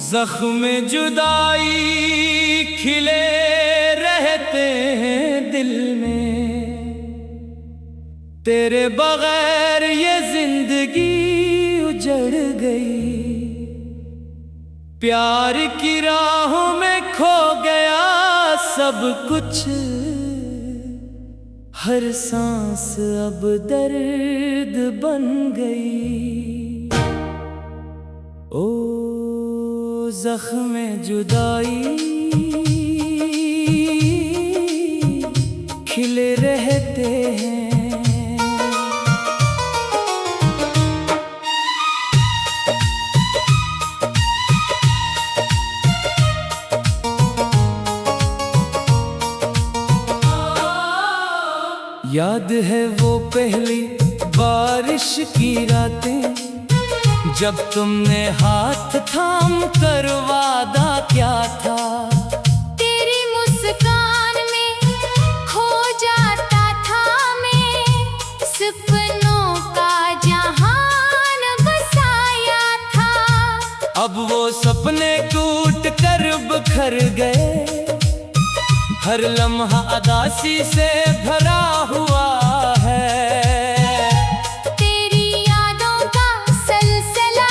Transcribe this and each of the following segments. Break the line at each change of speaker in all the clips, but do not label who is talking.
जख्म जुदाई खिले रहते हैं दिल में, तेरे बगैर ये जिंदगी उजड़ गई। प्यार की राहों में खो गया सब कुछ, हर सांस अब दर्द बन गई। ओ ज़ख्म जुदाई खिले रहते हैं। याद है वो पहली बारिश की रातें, जब तुमने हाथ थाम कर वादा क्या था।
तेरी मुस्कान में खो जाता था मैं, सपनों का जहान बसाया था।
अब वो सपने टूट कर बिखर गए, हर लम्हा उदासी से भरा हुआ है।
तेरी यादों का सलसला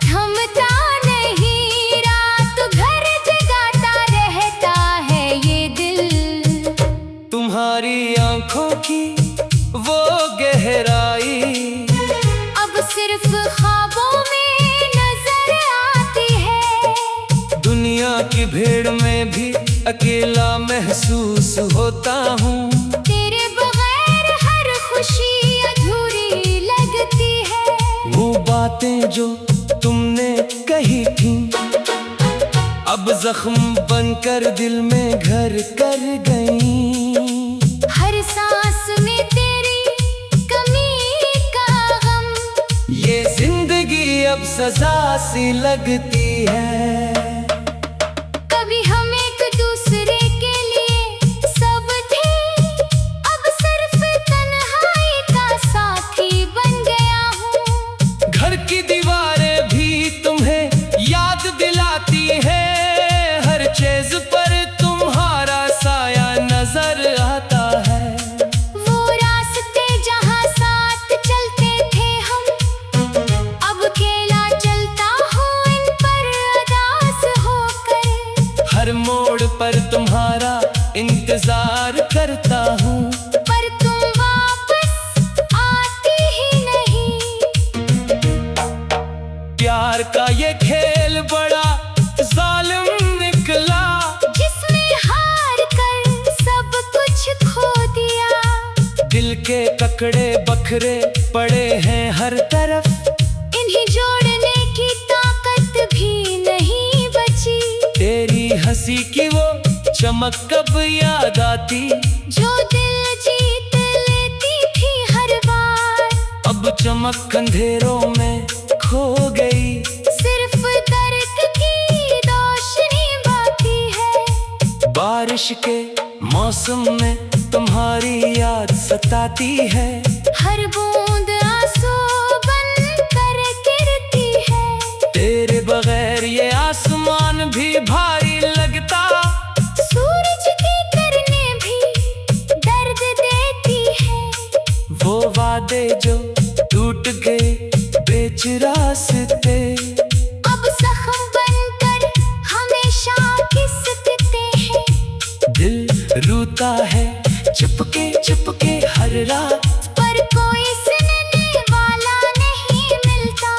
थमता नहीं, रात भर जगाता रहता है ये दिल।
तुम्हारी आंखों की वो गहराई
अब सिर्फ ख्वाबों में नजर आती है।
दुनिया की भीड़ में भी अकेला महसूस होता हूँ।
तेरे बगैर हर खुशी अधूरी लगती है।
वो बातें जो तुमने कही थी अब जख्म बनकर दिल में घर कर गईं।
हर सांस में तेरी कमी का गम,
ये जिंदगी अब सजा सी लगती है।
कभी हम एक दूसरे के लिए सब थे, अब सिर्फ तन्हाई का साथी बन गया हूँ।
घर की दीवारें भी तुम्हें याद दिलाती है, हर चीज पर तुम्हारा साया नजर आता है।
वो रास्ते जहाँ साथ चलते थे हम, अब अकेला चलता हूँ इन पर उदास होकर।
हर मोड़ पर तुम्हारा इंतजार करता हूँ,
पर तुम वापस आती ही नहीं।
प्यार का ये खेल बड़ा जालिम निकला,
जिसमें हार कर सब कुछ खो दिया।
दिल के ककड़े बखरे पड़े हैं हर तरफ,
इन्हीं जोड़ने की ताकत भी नहीं बची।
तेरी हंसी की वो चमक कब याद आती,
जो दिल जीत लेती थी हर बार,
अब चमक अंधेरों में खो गई।
सिर्फ दर्द की रोशनी बाकी है।
बारिश के मौसम में तुम्हारी याद सताती है,
हर बूंद आंसू बन कर गिरती है।
तेरे बगैर ये आसमान भी भारी लगता,
सूरज की किरणें भी दर्द देती है।
वो वादे जो टूट गए बेच रास्ते,
अब जख्म बनकर हमेशा घिसते हैं।
दिल रूता है चुपके चुपके हर रात,
पर कोई सुनने वाला नहीं मिलता।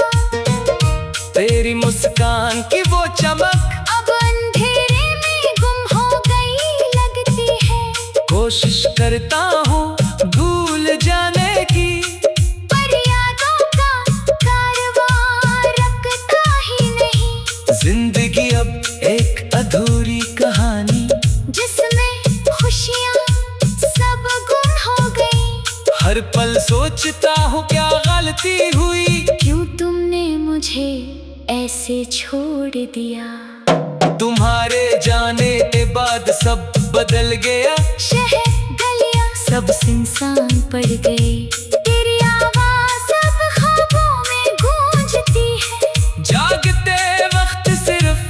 तेरी मुस्कान की वो चमक
अब अंधेरे में गुम हो गई लगती है।
कोशिश करता हूँ भूल जाने की,
पर यादों का कारवां रुकता ही नहीं।
जिंदगी अब एक अधूरी कहानी,
जिसमें खुशियाँ सब गुम हो गई।
हर पल सोचता हूँ क्या गलती हुई,
क्यों तुमने मुझे ऐसे छोड़ दिया।
तुम्हारे जाने के बाद सब बदल गया,
शहर गलियाँ सब सुनसान पड़ गए। तेरी आवाज़ अब ख्वाबों में गूंजती है।
जागते वक्त सिर्फ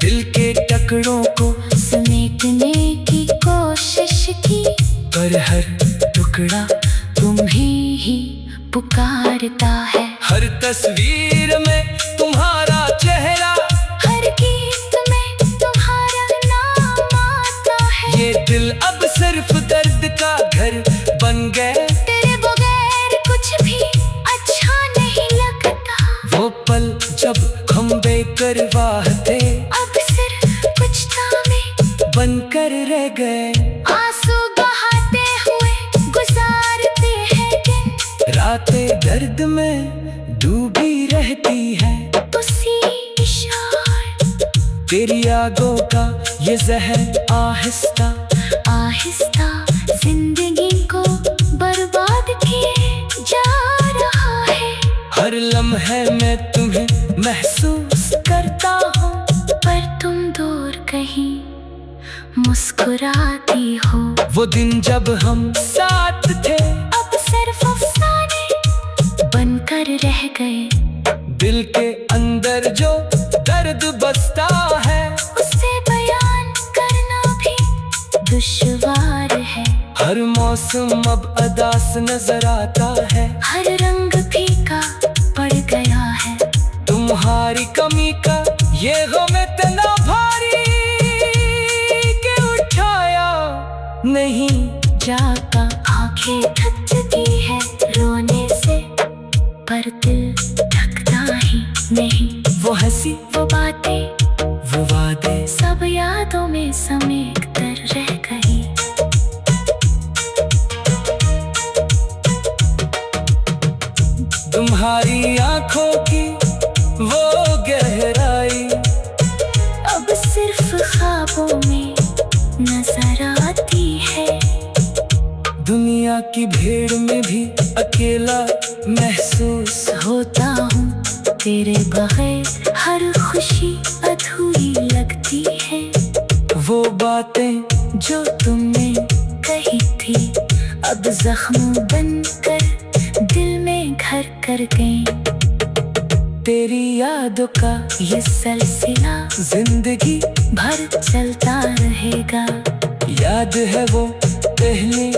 दिल के टुकड़ों को
समेटने की कोशिश की,
पर हर टुकड़ा
तुम्हें ही पुकारता है।
हर तस्वीर में तुम्हारा चेहरा,
हर गीत में तुम्हारा नाम आता है।
ये दिल अब सिर्फ दर्द का घर बन गए।
तेरे बगैर कुछ भी अच्छा नहीं लगता।
वो पल जब हम बेपरवाह थे,
अब सिर्फ कुछ तामे
बनकर रह गए।
आंसू बहाते हुए गुजारते हैं दिन,
रातें दर्द में डूबी रहती है।
उसी इशारे
तेरी यादों का ये जहर आहिस्ता
आहिस्ता जिंदगी को बर्बाद किए जा रहा है।
हर लम्हे में तुम्हें महसूस करता हूँ,
पर तुम दूर कहीं मुस्कुराती हो।
वो दिन जब हम साथ थे,
अब सिर्फ अफसाने बनकर रह गए।
दिल के अंदर जो दर्द बसता है,
उसे बयान करना भी दुश्वार है।
हर मौसम अब अदास नजर आता है।
हर रंग फीका पड़ गया है।
तुम्हारी कमी का ये गम इतना भारी कि उठाया नहीं
जाता। आंखें थक चुकी है रोने से, पर दिल थकता ही नहीं।
वो हंसी,
वो बातें,
वो वादे,
सब यादों में समेट कर रह गई।
तुम्हारी आंखों की वो गहराई
अब सिर्फ ख्वाबों में नजर आती है।
दुनिया की भीड़ में भी अकेला महसूस
होता हूँ तेरे बगैर, हर खुशी अधूरी लगती है।
वो बातें
जो तुमने कही थी अब जख्म बनकर दिल में घर कर गई।
तेरी यादों का
ये सिलसिला
जिंदगी
भर चलता रहेगा।
याद है वो पहली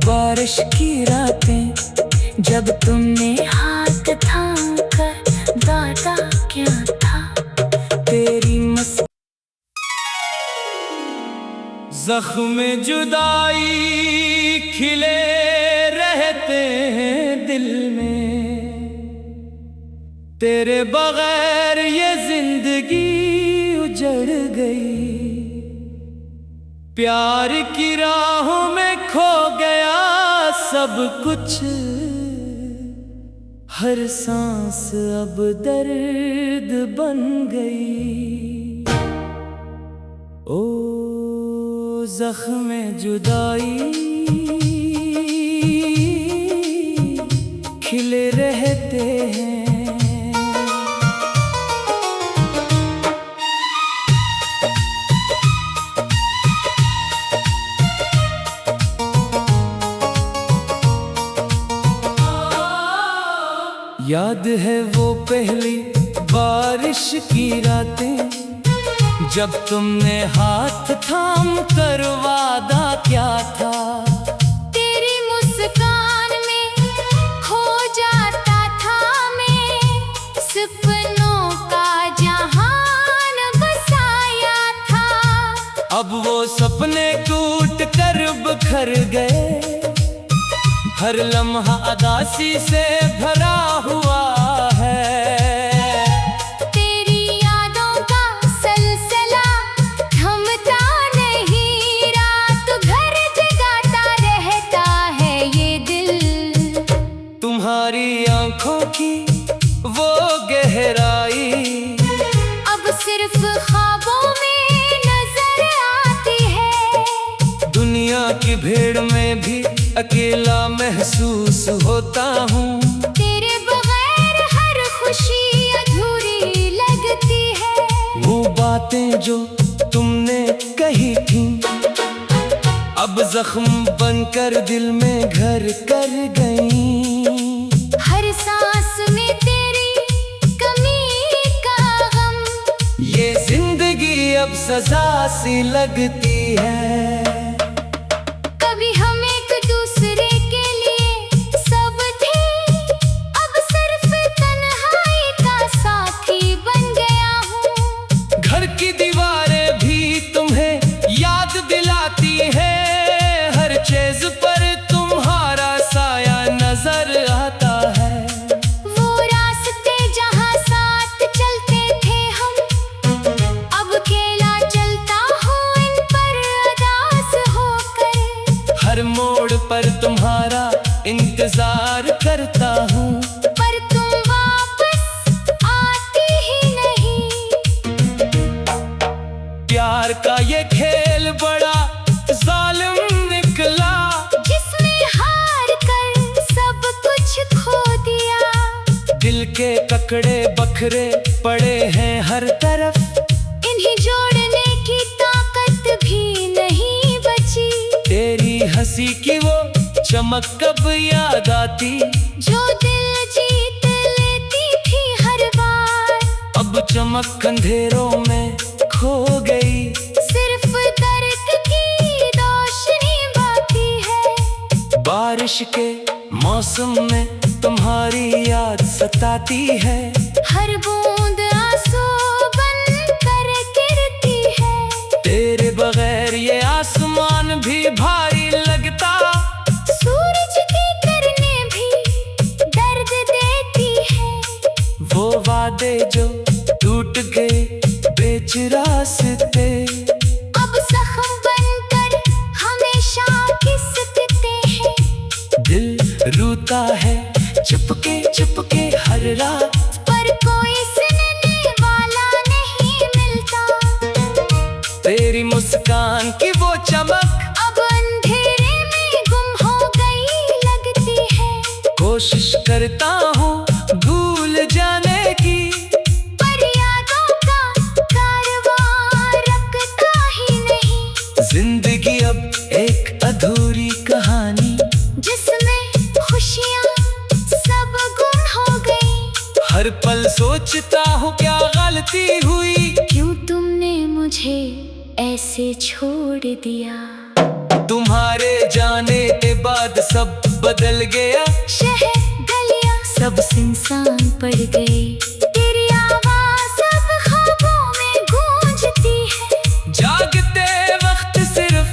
बारिश की रातें,
जब तुमने हाथ थाम कर वादा क्या था।
तेरी जख्म जुदाई खिले रहते हैं दिल में। तेरे बगैर ये जिंदगी उजड़ गई। प्यार की राहों में खो गया सब कुछ। हर सांस अब दर्द बन गई। ओ ज़ख्म जुदाई खिले रहते हैं। याद है वो पहली बारिश की रातें, जब तुमने हाथ थाम कर वादा क्या था।
तेरी मुस्कान में खो जाता था मैं, सपनों का जहान बसाया था।
अब वो सपने टूट कर बिखर गए। हर लम्हा अदासी से भरा हुआ है।
तेरी यादों का सिलसिला थमता नहीं, रात भर जगाता रहता है ये दिल।
तुम्हारी आंखों की वो गहराई
अब सिर्फ ख्वाबों में नजर आती है।
दुनिया की भीड़ में भी अकेला महसूस होता हूँ।
तेरे बगैर हर खुशी अधूरी लगती है।
वो बातें जो तुमने कही थी अब जख्म बनकर दिल में घर कर गई।
हर सांस में तेरी कमी का गम,
ये जिंदगी सजा सी लगती है।
कभी हम एक दूसरे के लिए सब थे, अब सिर्फ तन्हाई का साथी बन गया हूँ।
घर की दीवारें भी तुम्हें याद दिलाती है, हर चीज पर तुम्हारा साया नजर आता है।
वो रास्ते जहाँ साथ चलते थे हम, अब अकेला चलता हूँ इन पर उदास होकर।
हर मोड़ पर तुम्हारा इंतजार करता हूँ,
पर तुम वापस आती ही नहीं।
प्यार का ये खेल बड़ा जालिम निकला,
जिसमें हार कर सब कुछ खो दिया।
दिल के ककड़े बखरे पड़े हैं हर तरफ,
इन्हीं जोड़ने की ताकत भी नहीं बची।
तेरी हंसी की वो चमक कब याद आती,
जो दिल जीत लेती थी हर बार,
अब चमक अंधेरों में खो गई।
सिर्फ दर्द की रोशनी बाकी है।
बारिश के मौसम में तुम्हारी याद सताती है,
हर बूंद आंसू बन कर गिरती है।
तेरे बगैर ये आसमान भी भारी लगता,
सूरज की किरणें भी दर्द देती है।
वो वादे जो टूट गए बेच रास्ते,
अब जख्म बनकर हमेशा किसते हैं।
दिल रूता है चुपके हर रात,
पर कोई सुनने वाला नहीं मिलता।
तेरी मुस्कान की वो चमक
अब अंधेरे में गुम हो गई लगती है।
कोशिश करता हूँ भूल जाने की,
पर यादों का कारवां रुकता ही नहीं।
जिंदगी अब एक अधूरी कहानी,
जिसमें खुशियाँ सब गुम हो गई।
हर पल सोचता हूँ क्या गलती हुई,
क्यों तुमने मुझे ऐसे छोड़ दिया।
तुम्हारे जाने के बाद सब बदल गया,
शहर गलियाँ सब सुनसान पड़ गई। तेरी आवाज़ अब ख्वाबों में गूंजती है।
जागते वक्त सिर्फ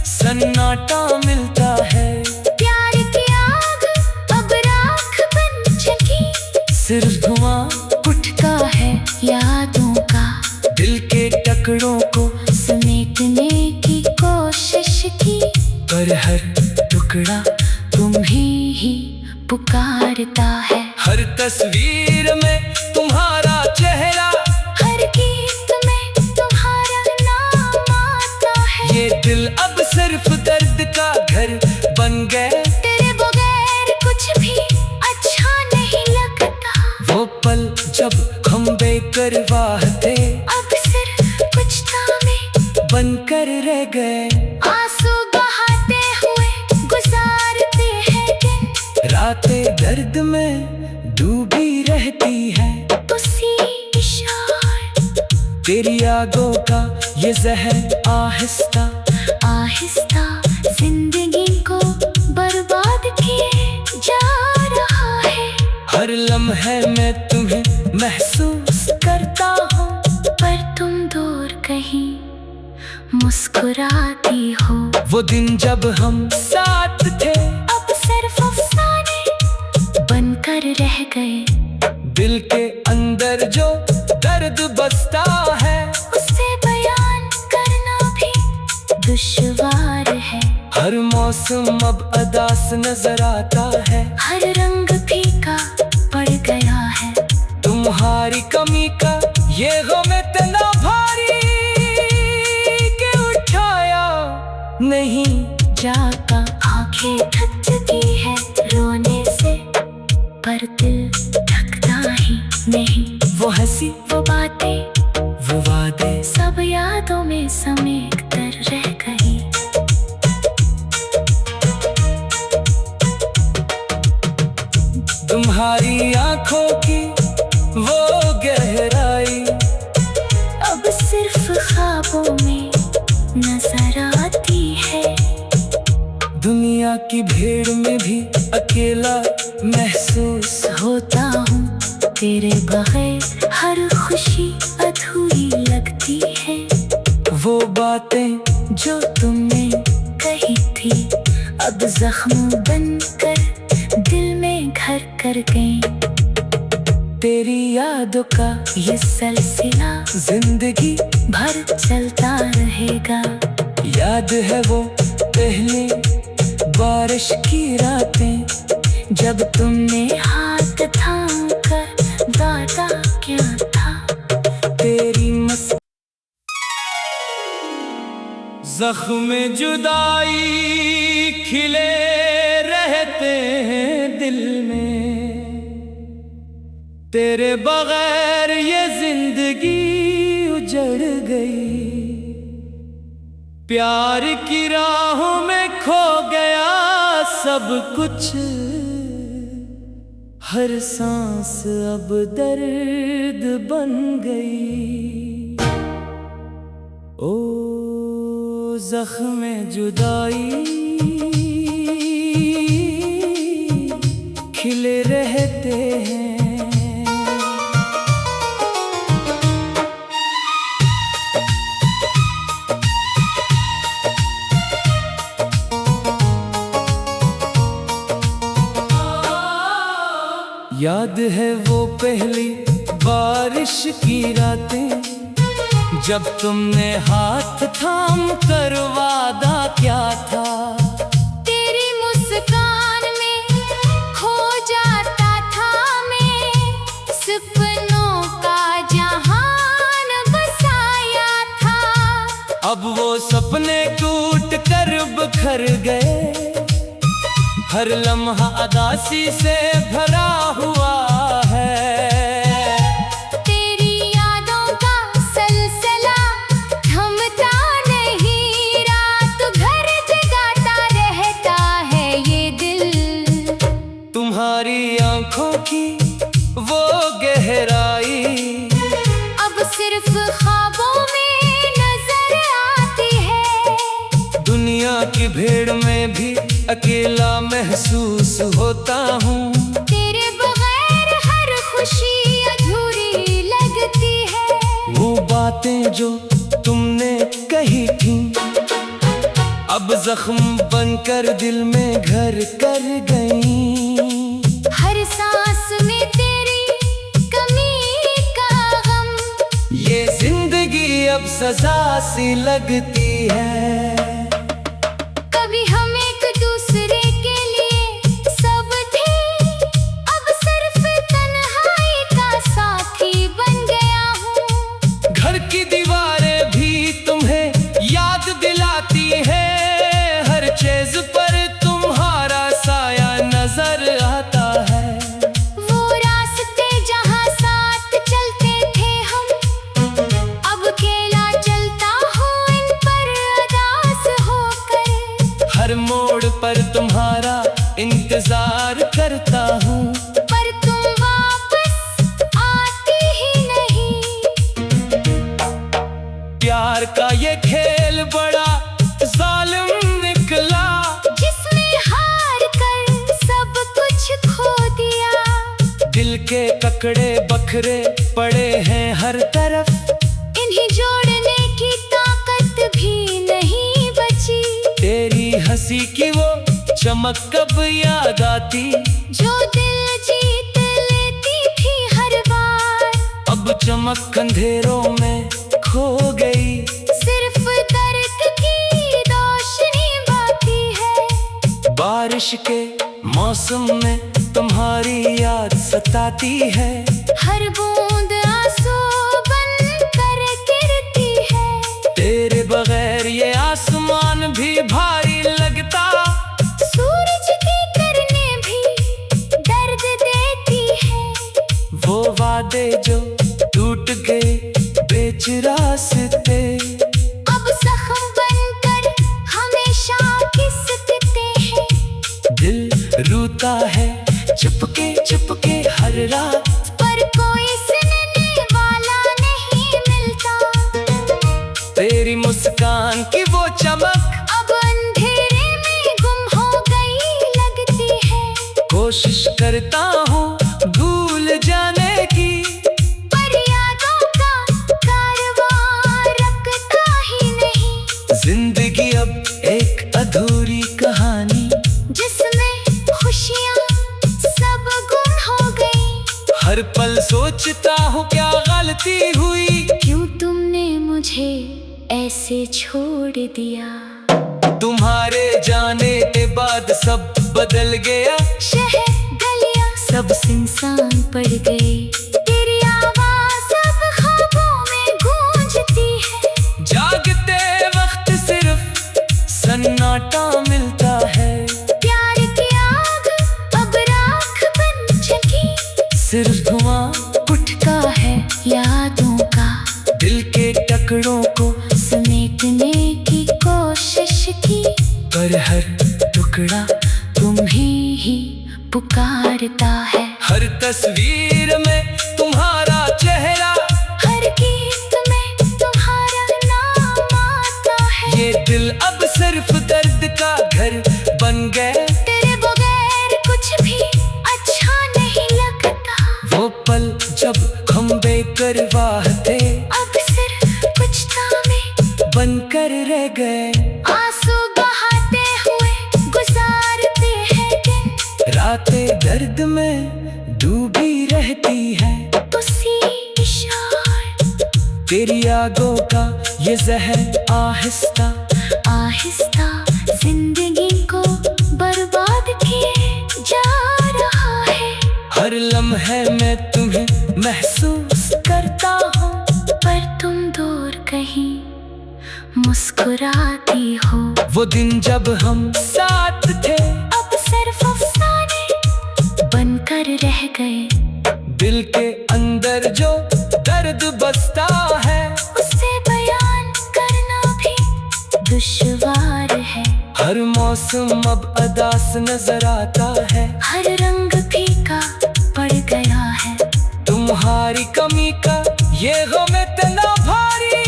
सन्नाटा मिलता है,
प्यार की आग अब राख बन चली।
सिर्फ धुआं
उठता है यादों का,
दिल के टुकड़ों को,
समेटने की कोशिश की।
पर हर टुकड़ा
तुम्हें ही पुकारता है।
हर तस्वीर में तुम्हारा चेहरा,
हर गीत में तुम्हारा नाम आता है।
ये दिल अब सिर्फ दर्द का घर बन गए,
तेरे बगैर कुछ भी अच्छा नहीं लगता।
वो पल जब हम बेपरवाह थे,
अब सिर्फ कुछ तामे
बनकर रह गए।
आंसू बहाते हुए गुजारते हैं दिन,
रातें दर्द में डूबी रहती है,
उसी इशारे
तेरी यादों का ये जहर आहिस्ता
आहिस्ता जिंदगी को बर्बाद किए जा रहा है।
हर लम्हे में तुम्हें महसूस करता हूँ,
पर तुम दूर कहीं मुस्कुराती हो।
वो दिन जब हम साथ थे,
अब सिर्फ अफसाने बनकर रह गए।
दिल के अंदर जो दर्द बसता है,
उसे बयान करना भी दुश्वार है।
हर मौसम अब अदास नजर आता है,
हर रंग फीका पड़ गया है।
तुम्हारी कमी का ये गम इतना भारी कि उठाया नहीं
जाता। आंखें थक चुकी है रोने से, पर दिल थकता ही नहीं।
वो हंसी,
वो बातें,
वो वादे,
सब यादों में समेट कर रह गई।
तुम्हारी आंखों की वो गहराई
अब सिर्फ ख्वाब
की भीड़ में भी अकेला महसूस
होता हूँ तेरे बगैर हर खुशी अधूरी लगती है।
वो बातें
जो तुमने कही थी अब जख्म बनकर दिल में घर कर गए।
तेरी यादों का
ये सिलसिला
जिंदगी
भर चलता रहेगा।
याद है वो पहली बारिश की रातें,
जब तुमने हाथ थाम कर वादा क्या था।
तेरी जख्म जुदाई खिले रहते हैं दिल में, तेरे बगैर ये जिंदगी उजड़ गई। प्यार की राहों में खो गया सब कुछ, हर सांस अब दर्द बन गई। ओ ज़ख्म जुदाई खिले रहते हैं। याद है वो पहली बारिश की रातें, जब तुमने हाथ थाम कर वादा क्या था।
तेरी मुस्कान में खो जाता था मैं, सपनों का जहान बसाया था।
अब वो सपने टूट कर बिखर गए, हर लम्हा उदासी से भरा हुआ है।
तेरी यादों का सिलसिला थमता नहीं, रात भर जगाता रहता है ये दिल।
तुम्हारी आंखों की वो गहराई
अब सिर्फ ख्वाबों में नजर आती है।
दुनिया की भीड़ में भी अकेला महसूस होता हूँ।
तेरे बगैर हर खुशी अधूरी लगती है।
वो बातें जो तुमने कही थी अब जख्म बनकर दिल में घर कर गई।
हर सांस में तेरी कमी का गम,
ये जिंदगी अब सजा सी लगती है।
कभी हम एक दूसरे के लिए सब थे, अब सिर्फ तन्हाई का साथी बन गया हूँ।
घर की दीवारें भी तुम्हें याद दिलाती है, हर चीज पर तुम्हारा साया नजर आता है।
वो रास्ते जहाँ साथ चलते थे हम, अब अकेला चलता हूँ इन पर उदास होकर।
हर मोड़ पर तुम्हारा इंतजार करता हूँ,
पर तुम वापस आती ही नहीं।
प्यार का ये खेल बड़ा जालिम निकला,
जिसमें हार कर सब कुछ खो दिया।
दिल के ककड़े बखरे पड़े हैं हर तरफ,
इन्हीं जोड़ने की ताकत भी नहीं बची।
तेरी हंसी की वो चमक कब याद आती,
जो दिल जीत लेती थी हर बार,
अब चमक अंधेरों में खो गई।
सिर्फ दर्द की रोशनी बाकी है।
बारिश के मौसम में तुम्हारी याद सताती है,
हर बूंद आंसू बन कर गिरती है।
तेरे बगैर ये आसमान भी भारी लगता,
सूरज की किरणें भी दर्द देती है।
वो वादे जो टूट गए बेच रास्ते,
अब जख्म बनकर हमेशा घिसते हैं।
दिल रूता है चुपके चुपके हर रात,
पर कोई सुनने वाला नहीं मिलता।
तेरी मुस्कान की वो चमक
अब अंधेरे में गुम हो गई।
कोशिश करता हूँ भूल जाने की,
पर यादों का कारवां रुकता ही नहीं।
जिंदगी अब एक अधूरी कहानी,
जिसमें खुशियाँ सब गुम हो गई।
हर पल सोचता हूँ क्या गलती हुई,
क्यों तुमने मुझे ऐसे छोड़ दिया।
तुम्हारे जाने के बाद सब बदल गया।
शहर गलियां सब सुनसान पड़ गए। तेरी आवाज़ अब ख्वाबों में गूंजती है।
जागते वक्त सिर्फ सन्नाटा मिलता है।
प्यार की आग अब राख बन चुकी।
सिर्फ धुआं
उठता है यादों का।
दिल के टुकड़ों को
समेटने की कोशिश की,
पर हर टुकड़ा
तुम्हें ही पुकारता है।
हर तस्वीर में तुम्हारा चेहरा,
हर गीत में तुम्हारा नाम आता है।
ये दिल अब सिर्फ दर्द का घर बन गए।
तेरे बगैर कुछ भी अच्छा नहीं लगता।
वो पल जब हम बेपरवाह थे,
अब सिर्फ कुछ नामे
बनकर रह गए।
आंसू बहाते हुए गुजारते हैं दिन।
रातें दर्द में डूबी रहती है।
उसी इशारे
तेरी आगों का ये जहर आहिस्ता
आहिस्ता जिंदगी को बर्बाद किए जा रहा है।
हर लम्हे में तुम्हें महसूस करता हूँ,
पर तुम दूर कहीं मुस्कुराती हो।
वो दिन जब हम साथ थे,
अब सिर्फ अफसाने बनकर रह गए।
दिल के अंदर जो दर्द बसता है,
उसे बयान करना भी दुश्वार है।
हर मौसम अब अदास नजर आता है।
हर रंग फीका पड़ गया है।
तुम्हारी कमी का ये गम इतना भारी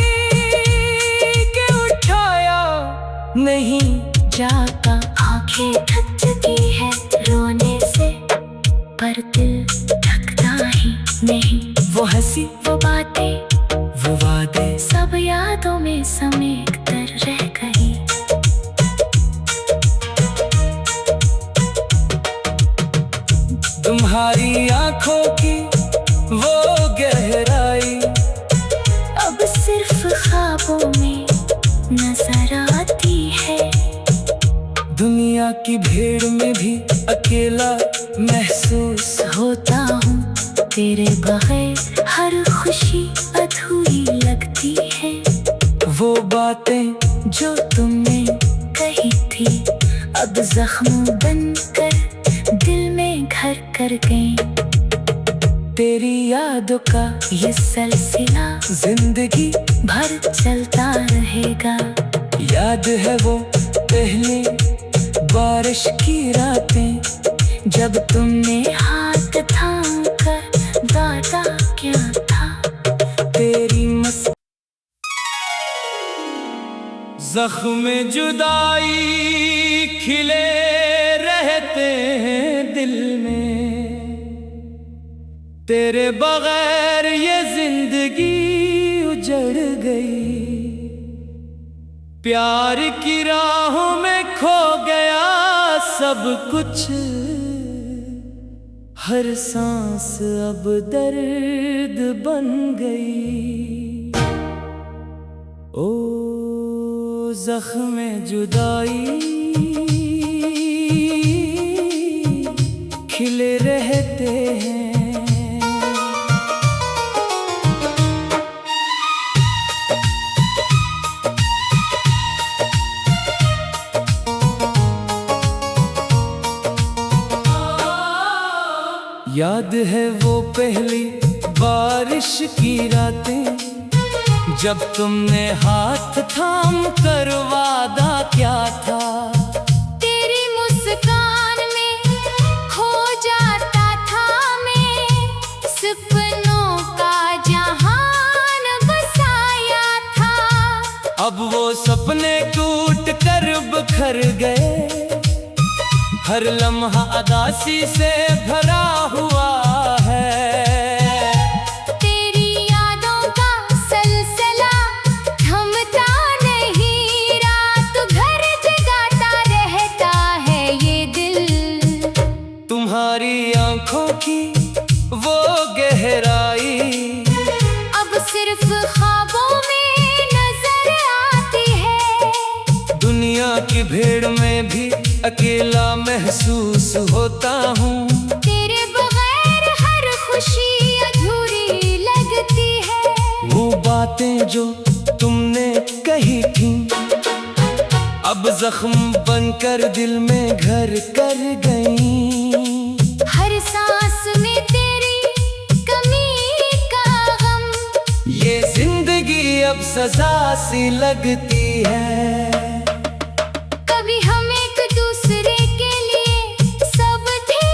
कि उठाया नहीं
जाता। आंखें थक चुकी है रोने से, पर दिल थकता ही नहीं।
वो हंसी,
वो बातें,
वो वादे,
सब यादों में समेट कर रह गई।
तुम्हारी आंखों की वो गहराई
अब सिर्फ ख्वाबों में नजर आती है।
दुनिया की भीड़ में भी अकेला महसूस
होता हूँ तेरे बगैर, हर खुशी अधूरी लगती है।
वो बातें
जो तुमने कही थी अब जख्म बनकर दिल में घर कर गई।
तेरी यादों का
ये सिलसिला
जिंदगी
भर चलता रहेगा।
याद है वो पहली बारिश की रातें,
जब तुमने हाथ थाम कर बाता क्या था।
तेरी जख्म जुदाई खिले रहते हैं दिल में। तेरे बगैर ये जिंदगी उजड़ गई। प्यार की राहों में खो गया सब कुछ। हर सांस अब दर्द बन गई। ओ जख्म जुदाई खिले रहते हैं। याद है वो पहली बारिश की रातें, जब तुमने हाथ थाम कर वादा क्या था।
तेरी मुस्कान में खो जाता था मैं, सपनों का जहान बसाया था।
अब वो सपने टूट कर बिखर गए। हर लम्हा उदासी से भरा हुआ है।
तेरी यादों का सिलसिला थमता नहीं, रात भर जगाता रहता है ये दिल।
तुम्हारी आंखों की वो गहराई
अब सिर्फ ख्वाबों में नजर आती है।
दुनिया की भीड़ में भी अकेला महसूस होता हूँ।
तेरे बगैर हर खुशी अधूरी लगती है।
वो बातें जो तुमने कही थी अब जख्म बनकर दिल में घर कर गई।
हर सांस में तेरी कमी का गम,
ये जिंदगी अब सजा सी लगती है।
कभी हम एक दूसरे के लिए सब थे,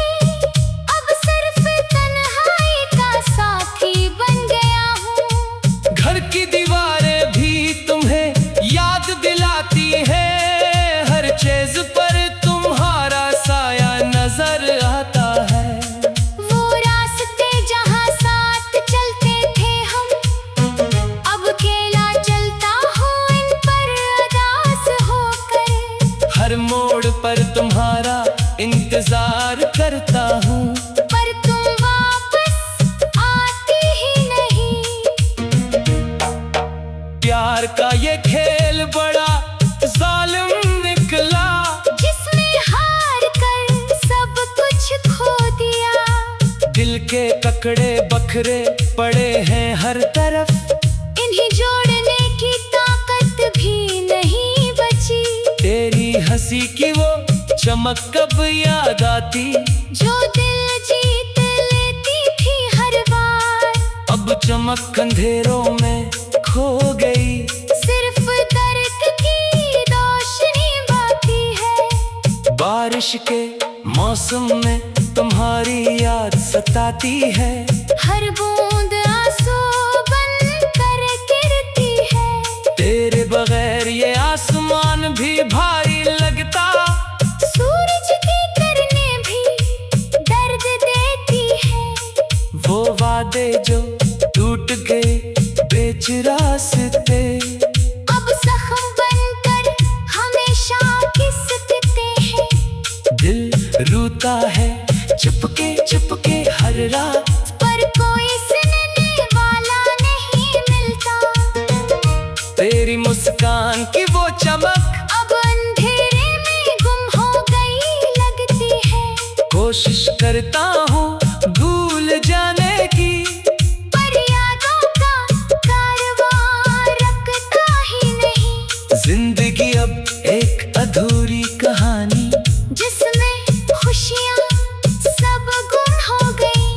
अब सिर्फ तन्हाई का साथी बन गया हूँ।
घर की दीवारें भी तुम्हें याद दिलाती है, हर चीज पर तुम्हारा साया नजर आता है।
वो रास्ते जहाँ साथ चलते थे हम, अब अकेला चलता हूँ इन पर उदास होकर।
हर मोड़ पर तुम्हारा इंतजार करता हूँ,
पर तुम वापस आते ही नहीं।
प्यार का ये खेल बड़ा जालिम निकला,
जिसमें हार कर सब कुछ खो दिया।
दिल के ककड़े बखरे पड़े हैं हर तरफ,
इन्हें जोड़ने की ताकत भी नहीं बची।
तेरी हंसी की वो चमक कब याद आती,
जो दिल जीत लेती थी हर बार,
अब चमक अंधेरों में खो गई।
सिर्फ दर्द की रोशनी बाकी है।
बारिश के मौसम में तुम्हारी याद सताती है,
हर बूंद आंसू बन कर गिरती है।
तेरे बगैर ये आसमान भी भारी लगता,
सूरज की किरणें भी दर्द देती है।
वो वादे जो टूट गए बेच रास्ते,
अब जख्म बनकर हमेशा घिसते हैं।
दिल रूता है चुपके चुपके हर रात,
पर कोई सुनने वाला नहीं मिलता।
तेरी मुस्कान की वो चमक
अब अंधेरे में गुम हो गई लगती है।
कोशिश करता हूँ भूल जाने की,
पर यादों का कारवां रुकता ही नहीं।
जिंदगी अब एक अधूरी कहानी,
जिसमें खुशियाँ सब गुम हो गई।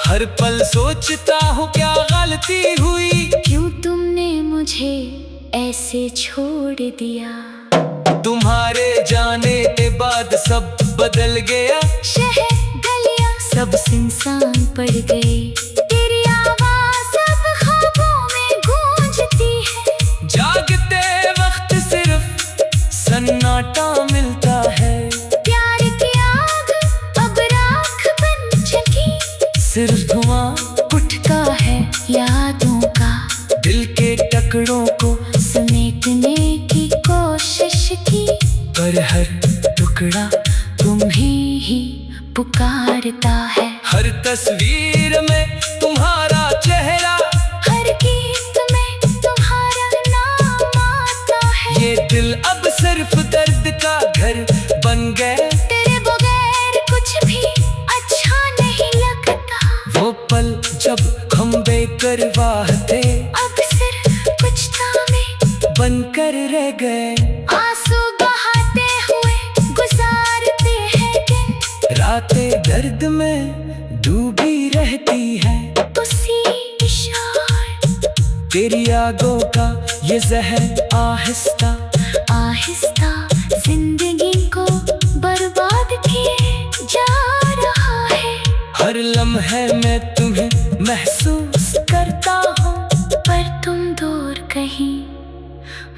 हर पल सोचता हूँ क्या गलती हुई,
क्यों तुमने मुझे ऐसे छोड़ दिया।
तुम्हारे जाने के बाद सब बदल गया।
शहर गलियाँ सब सुनसान पड़ गए। तेरी आवाज़ अब ख्वाबों में गूंजती है।
जागते वक्त सिर्फ सन्नाटा मिलता है,
प्यार की आग अब राख बन चुकी।
सिर्फ धुआं
उठता है यादों का,
दिल के टुकड़ों को
समेटने की कोशिश की।
पर हर टुकड़ा
तुम्हें ही पुकारता है।
हर तस्वीर में तुम्हारा चेहरा,
हर गीत में तुम्हारा नाम आता है।
ये दिल अब सिर्फ दर्द का घर बन गए।
तेरे बगैर कुछ भी अच्छा नहीं लगता।
वो पल जब हम बेपरवाह थे,
अब सिर्फ कुछ तामे
बनकर रह गए।
आंसू बहाते हुए गुजारते हैं दिन।
रातें दर्द में डूबी रहती है,
उसी इशारे
तेरी आगों का ये जहर आहिस्ता
आहिस्ता जिंदगी को बर्बाद किए जा रहा है।
हर लम्हे में तुम्हें महसूस करता हूँ,
पर तुम दूर कहीं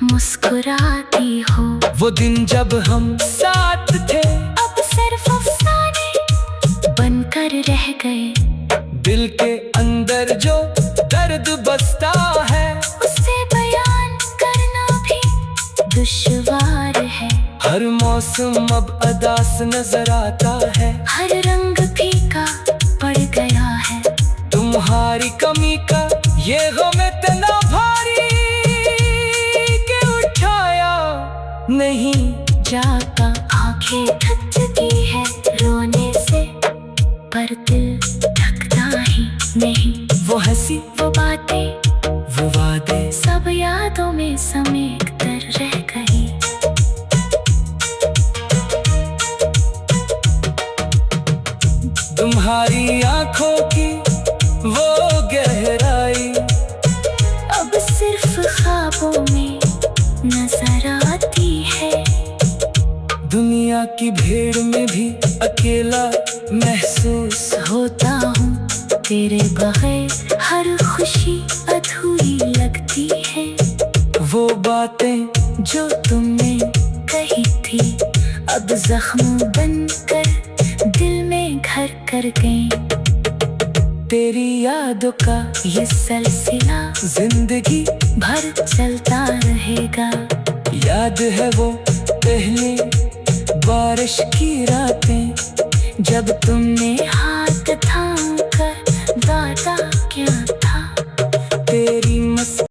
मुस्कुराती हो।
वो दिन जब हम साथ थे,
अब सिर्फ रह गए।
दिल के अंदर जो दर्द बसता है
उसे बयान करना भी दुश्वार है।
हर मौसम अब अदास नजर आता है।
हर रंग फीका पड़ गया है।
तुम्हारी कमी का ये गम इतना भारी कि उठाया नहीं
जाता। आंखें थक चुकी है रोने से, पर दिल थकता ही नहीं।
वो हंसी,
वो बातें,
वो वादे
सब यादों में समेट कर रह गई।
तुम्हारी आंखों की वो गहराई
अब सिर्फ ख्वाबों में नजर आती है।
दुनिया की भीड़ में भी अकेला महसूस
होता हूँ तेरे बगैर, हर खुशी अधूरी लगती है।
वो बातें
जो तुमने कही थी अब जख्म बनकर दिल में घर कर गए।
तेरी यादों का
ये सिलसिला
जिंदगी
भर चलता रहेगा।
याद है वो पहली बारिश की रातें
जब तुमने